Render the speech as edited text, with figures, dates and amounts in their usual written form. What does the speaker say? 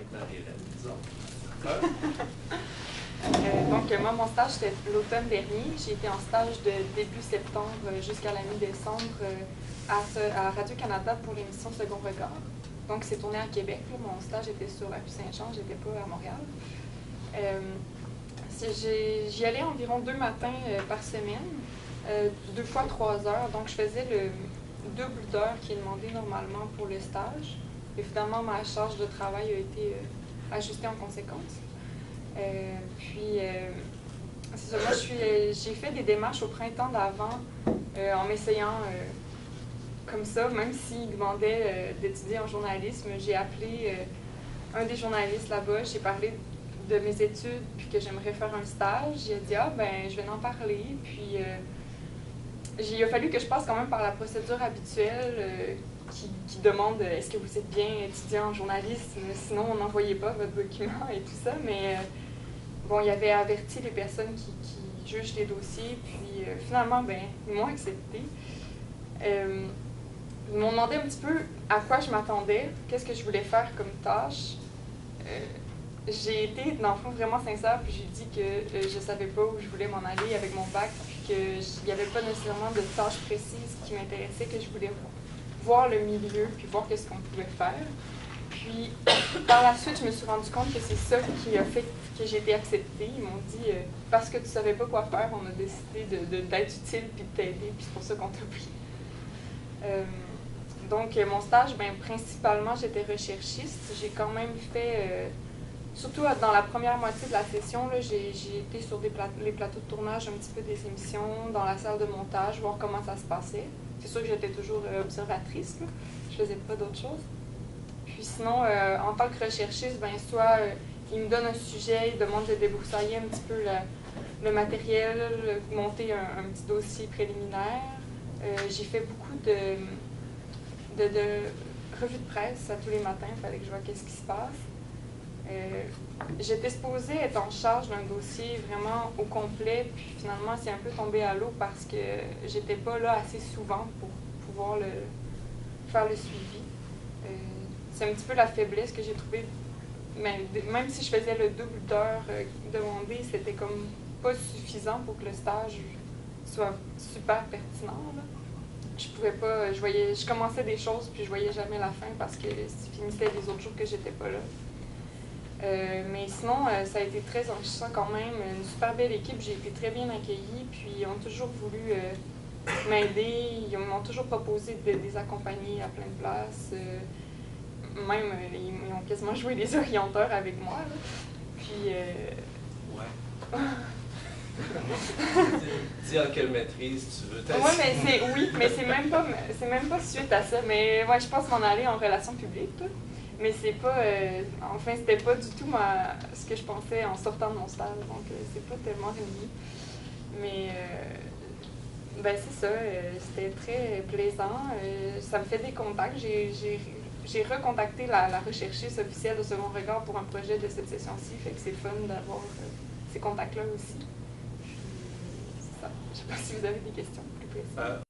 avec Marie-Hélène, disons. Donc, moi, mon stage, c'était l'automne dernier. J'ai été en stage de début septembre jusqu'à la mi-décembre à Radio-Canada pour l'émission Second Regard. Donc, c'est tourné à Québec. Là. Mon stage était sur la rue Saint-Jean, j'étais pas à Montréal. J'y allais environ 2 matins par semaine, 2 fois 3 heures. Donc, je faisais le double d'heures qui est demandé normalement pour le stage. Et finalement, ma charge de travail a été ajustée en conséquence. C'est ça, moi, j'ai fait des démarches au printemps d'avant en m'essayant comme ça, même s'il demandait d'étudier en journalisme. J'ai appelé un des journalistes là-bas, j'ai parlé de mes études, puis que j'aimerais faire un stage. Il a dit « Ah, ben, je vais en parler. » Puis il a fallu que je passe quand même par la procédure habituelle qui demande « Est-ce que vous êtes bien étudiant en journalisme? Sinon, on n'envoyait pas votre document et tout ça. » Mais bon, il avait averti les personnes qui jugent les dossiers, puis finalement, ben, ils m'ont accepté. Ils m'ont demandé un petit peu à quoi je m'attendais, qu'est-ce que je voulais faire comme tâche. J'ai été, dans le fond, vraiment sincère, puis j'ai dit que je ne savais pas où je voulais m'en aller avec mon bac, puis qu'il n'y avait pas nécessairement de tâches précises qui m'intéressaient, que je voulais voir le milieu, puis voir qu'est-ce qu'on pouvait faire. Puis, par la suite, je me suis rendu compte que c'est ça qui a fait que j'ai été acceptée. Ils m'ont dit, parce que tu ne savais pas quoi faire, on a décidé d'être utile, puis de t'aider, puis c'est pour ça qu'on t'a pris. Donc, mon stage, ben, principalement, j'étais recherchiste. J'ai quand même fait... surtout dans la première moitié de la session, j'ai été sur les plateaux de tournage, un petit peu des émissions, dans la salle de montage, voir comment ça se passait. C'est sûr que j'étais toujours observatrice, là. Je faisais pas d'autre chose. Puis sinon, en tant que recherchiste, ben, soit ils me donnent un sujet, ils demandent de débroussailler un petit peu le matériel, monter un petit dossier préliminaire. J'ai fait beaucoup de revues de presse à tous les matins, il fallait que je vois qu'est-ce qui se passe. J'étais supposée être en charge d'un dossier vraiment au complet, puis finalement, c'est un peu tombé à l'eau parce que j'étais pas là assez souvent pour pouvoir faire le suivi. C'est un petit peu la faiblesse que j'ai trouvée. Mais même si je faisais le double d'heures demandé, c'était comme pas suffisant pour que le stage soit super pertinent. Là. Je pouvais pas, je commençais des choses puis je voyais jamais la fin parce que ça finissait les autres jours que j'étais pas là. Mais sinon, ça a été très enrichissant quand même, une super belle équipe, j'ai été très bien accueillie, puis ils ont toujours voulu m'aider, ils m'ont toujours proposé de les accompagner à plein de places, même ils ont quasiment joué des orienteurs avec moi, là. Puis... Ouais. Dis en quelle maîtrise tu veux ouais, mais c'est même pas suite à ça, mais ouais, je pense m'en aller en relations publiques, là. Mais c'est pas, enfin, c'était pas du tout ce que je pensais en sortant de mon stage, donc c'est pas tellement relié. Mais, ben c'est ça, c'était très plaisant. Ça me fait des contacts. J'ai recontacté la recherchiste officielle de Second Regard pour un projet de cette session-ci, fait que c'est fun d'avoir ces contacts-là aussi. C'est ça. Je sais pas si vous avez des questions plus précises.